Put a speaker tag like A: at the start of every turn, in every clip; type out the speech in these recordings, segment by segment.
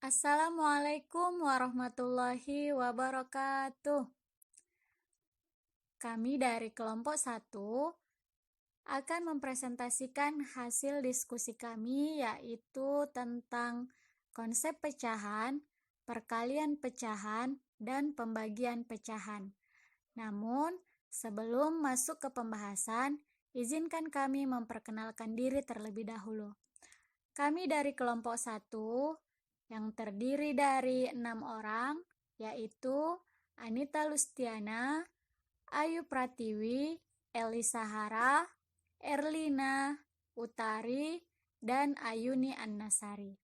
A: Assalamualaikum warahmatullahi wabarakatuh. Kami dari kelompok 1 akan mempresentasikan hasil diskusi kami, yaitu tentang konsep pecahan, perkalian pecahan, dan pembagian pecahan. Namun, sebelum masuk ke pembahasan, izinkan kami memperkenalkan diri terlebih dahulu. Kami dari kelompok 1 yang terdiri dari 6 orang, yaitu Anita Lustiana, Ayu Pratiwi, Elisa Hara, Erlina, Utari, dan Ayuni An-Nasari.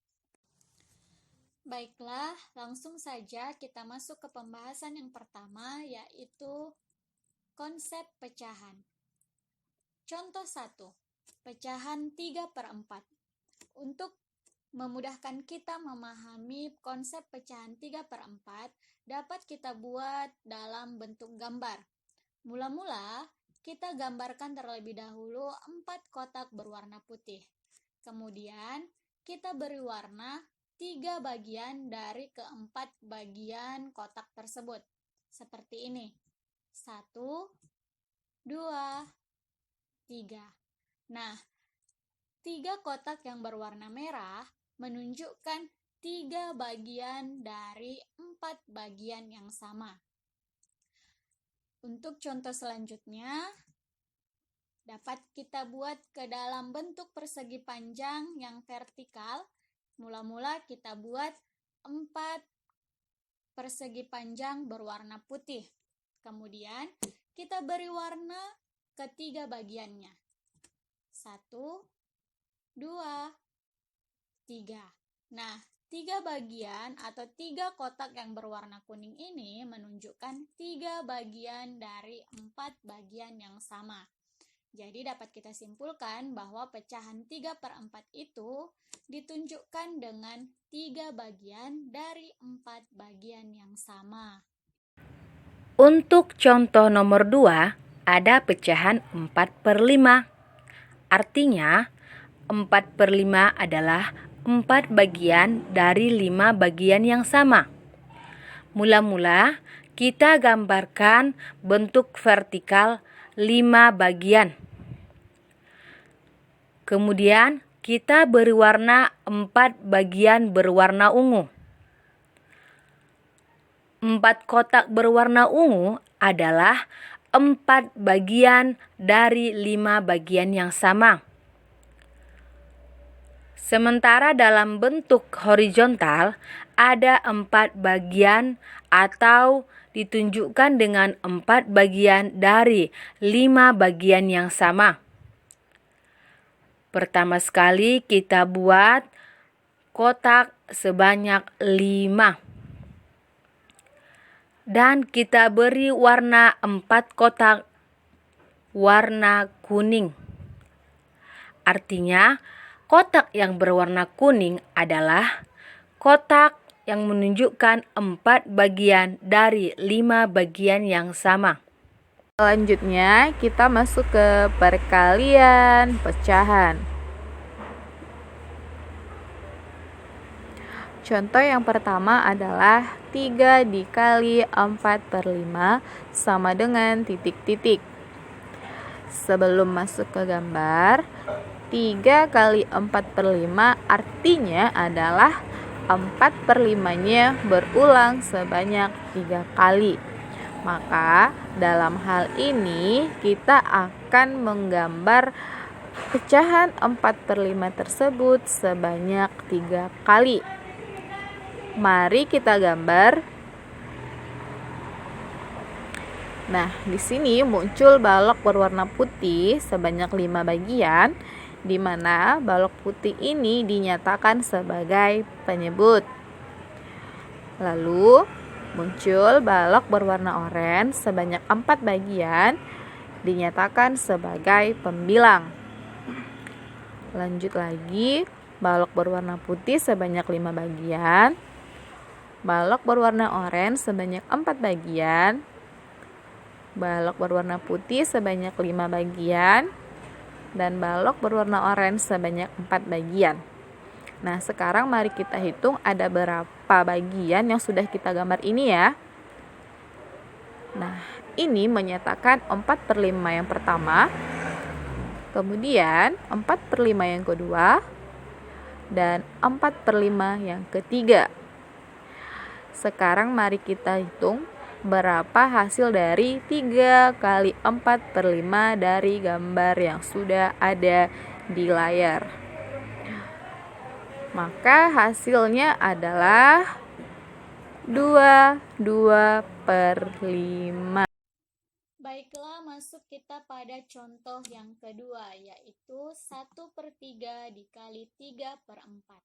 A: Baiklah, langsung saja kita masuk ke pembahasan yang pertama, yaitu konsep pecahan. Contoh 1, pecahan 3/4. Untuk memudahkan kita memahami konsep pecahan 3/4, dapat kita buat dalam bentuk gambar. Mula-mula, kita gambarkan terlebih dahulu 4 kotak berwarna putih. Kemudian, kita beri warna 3 bagian dari keempat bagian kotak tersebut. Seperti ini. 1, 2, 3. Nah, 3 kotak yang berwarna merah menunjukkan 3 bagian dari 4 bagian yang sama. Untuk contoh selanjutnya, dapat kita buat ke dalam bentuk persegi panjang yang vertikal. Mula-mula kita buat 4 persegi panjang berwarna putih. Kemudian, kita beri warna ke 3 bagiannya. 1, 2, 3. Nah, 3 bagian atau 3 kotak yang berwarna kuning ini menunjukkan 3 bagian dari 4 bagian yang sama. Jadi dapat kita simpulkan bahwa pecahan 3/4 itu ditunjukkan dengan 3 bagian dari 4 bagian yang sama.
B: Untuk contoh nomor 2, ada pecahan 4/5. Artinya, 4/5 adalah 4 bagian dari 5 bagian yang sama. Mula-mula, kita gambarkan bentuk vertikal 5 bagian. Kemudian, kita beri warna 4 bagian berwarna ungu. 4 kotak berwarna ungu adalah 4 bagian dari 5 bagian yang sama. Sementara dalam bentuk horizontal ada 4 bagian atau ditunjukkan dengan 4 bagian dari 5 bagian yang sama. Pertama sekali kita buat kotak sebanyak 5. Dan kita beri warna 4 kotak warna kuning. Artinya, kotak yang berwarna kuning adalah kotak yang menunjukkan 4 bagian dari 5 bagian yang sama.
C: Selanjutnya, kita masuk ke perkalian pecahan. Contoh yang pertama adalah 3 dikali 4/5 sama dengan titik-titik. Sebelum masuk ke gambar, 3 kali 4/5 artinya adalah 4/5-nya berulang sebanyak 3 kali. Maka dalam hal ini kita akan menggambar pecahan 4/5 tersebut sebanyak 3 kali. Mari kita gambar. Nah, di sini muncul balok berwarna putih sebanyak 5 bagian, di mana balok putih ini dinyatakan sebagai penyebut. Lalu muncul balok berwarna oranye sebanyak 4 bagian, dinyatakan sebagai pembilang. Lanjut lagi, balok berwarna putih sebanyak 5 bagian, balok berwarna oranye sebanyak 4 bagian, balok berwarna putih sebanyak 5 bagian, dan balok berwarna oranye sebanyak 4 bagian. Nah, sekarang mari kita hitung ada berapa bagian yang sudah kita gambar ini ya. Nah, ini menyatakan 4/5 yang pertama, kemudian 4/5 yang kedua, dan 4/5 yang ketiga. Sekarang mari kita hitung berapa hasil dari 3 kali 4/5 dari gambar yang sudah ada di layar. Maka hasilnya adalah 2/5.
A: Baiklah, masuk kita pada contoh yang kedua, yaitu 1/3 dikali 3/4.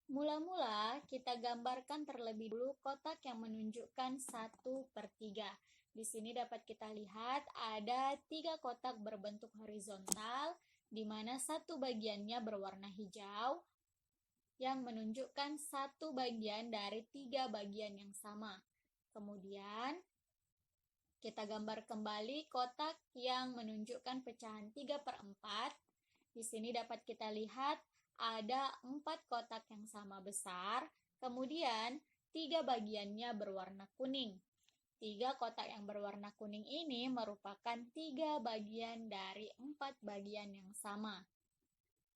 A: Mula-mula kita gambarkan terlebih dulu kotak yang menunjukkan 1/3. Di sini dapat kita lihat ada 3 kotak berbentuk horizontal, di mana satu bagiannya berwarna hijau, yang menunjukkan satu bagian dari 3 bagian yang sama. Kemudian, kita gambar kembali kotak yang menunjukkan pecahan 3/4. Di sini dapat kita lihat ada 4 kotak yang sama besar, kemudian 3 bagiannya berwarna kuning. 3 kotak yang berwarna kuning ini merupakan 3 bagian dari 4 bagian yang sama.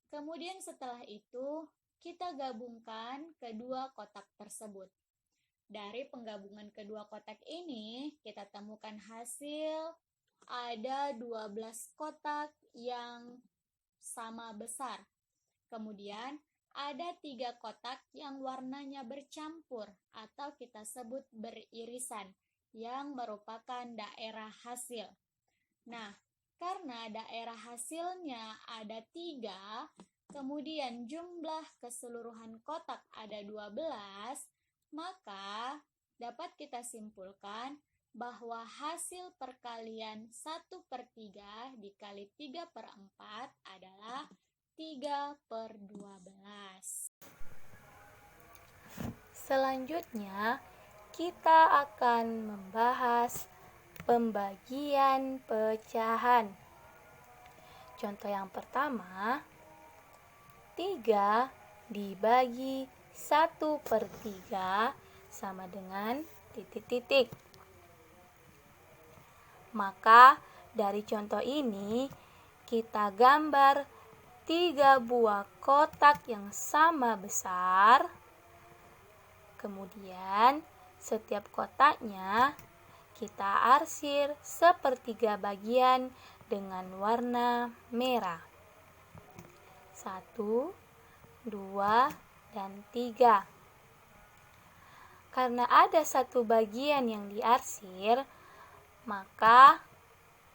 A: Kemudian setelah itu, kita gabungkan kedua kotak tersebut. Dari penggabungan kedua kotak ini, kita temukan hasil ada 12 kotak yang sama besar. Kemudian, ada 3 kotak yang warnanya bercampur atau kita sebut beririsan, yang merupakan daerah hasil. Nah, karena daerah hasilnya ada 3, kemudian jumlah keseluruhan kotak ada 12, maka dapat kita simpulkan bahwa hasil perkalian 1/3 dikali 3/4 adalah 3/12.
B: Selanjutnya, kita akan membahas pembagian pecahan. Contoh yang pertama, 3 dibagi 1/3 sama dengan titik-titik. Maka dari contoh ini kita gambar 3 buah kotak yang sama besar. Kemudian setiap kotaknya kita arsir 1/3 bagian dengan warna merah. 1, 2, dan 3. Karena ada satu bagian yang diarsir, maka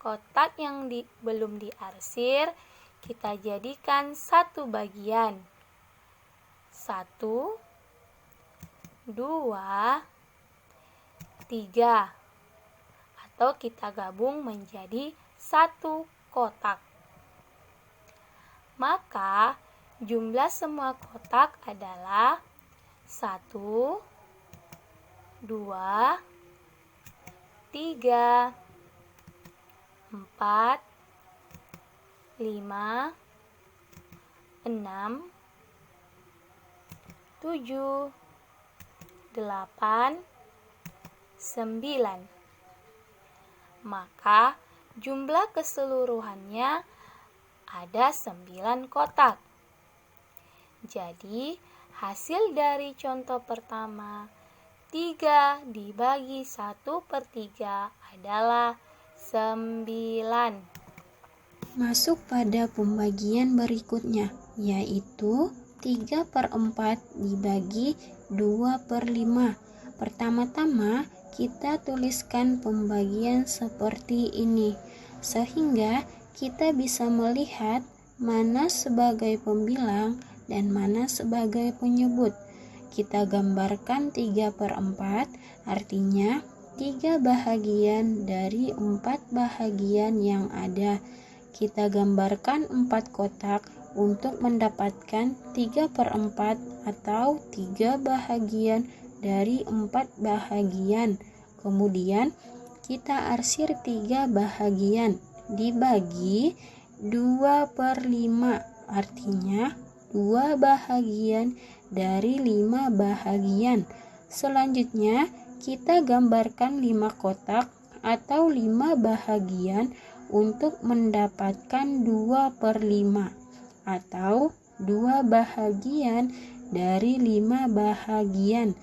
B: kotak yang belum diarsir kita jadikan satu bagian. 1, 2, 3. Atau kita gabung menjadi satu kotak. Maka jumlah semua kotak adalah 1, 2, 3, 4, 5, 6, 7, 8, 9. Maka jumlah keseluruhannya ada 9 kotak. Jadi hasil dari contoh pertama 3 dibagi 1/3 adalah 9.
D: Masuk pada pembagian berikutnya, yaitu 3/4 dibagi 2/5. Pertama-tama kita tuliskan pembagian seperti ini, sehingga kita bisa melihat mana sebagai pembilang dan mana sebagai penyebut. Kita gambarkan 3/4, artinya 3 bahagian dari 4 bahagian yang ada. Kita gambarkan 4 kotak untuk mendapatkan 3/4 atau 3 bahagian dari 4 bahagian. Kemudian kita arsir 3 bahagian dibagi 2/5, artinya 2 bahagian dari 5 bahagian. Selanjutnya, kita gambarkan 5 kotak atau 5 bahagian untuk mendapatkan 2/5 atau 2 bahagian dari 5 bahagian.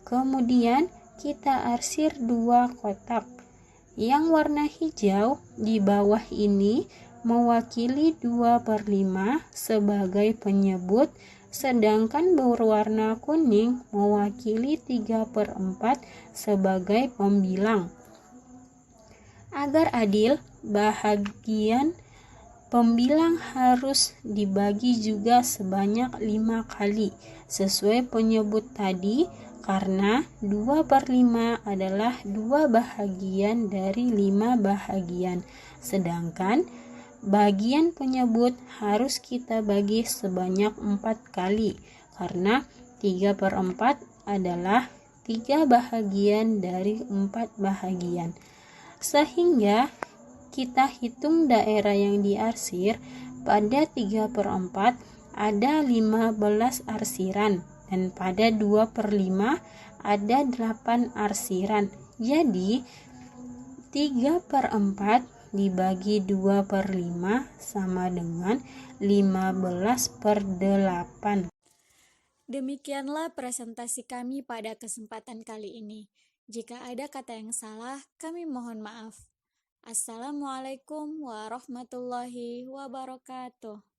D: Kemudian kita arsir 2 kotak. Yang warna hijau di bawah ini mewakili 2/5 sebagai penyebut, sedangkan berwarna kuning mewakili 3/4 sebagai pembilang. Agar adil, bahagian pembilang harus dibagi juga sebanyak 5 kali sesuai penyebut tadi, karena 2/5 adalah 2 bahagian dari 5 bahagian. Sedangkan bagian penyebut harus kita bagi sebanyak 4 kali, karena 3/4 adalah 3 bahagian dari 4 bahagian. Sehingga kita hitung daerah yang diarsir. Pada 3/4 ada 15 arsiran, dan pada 2/5 ada 8 arsiran. Jadi 3/4 dibagi 2/5 sama dengan 15/8.
A: Demikianlah presentasi kami pada kesempatan kali ini. Jika ada kata yang salah, kami mohon maaf. Assalamualaikum warahmatullahi wabarakatuh.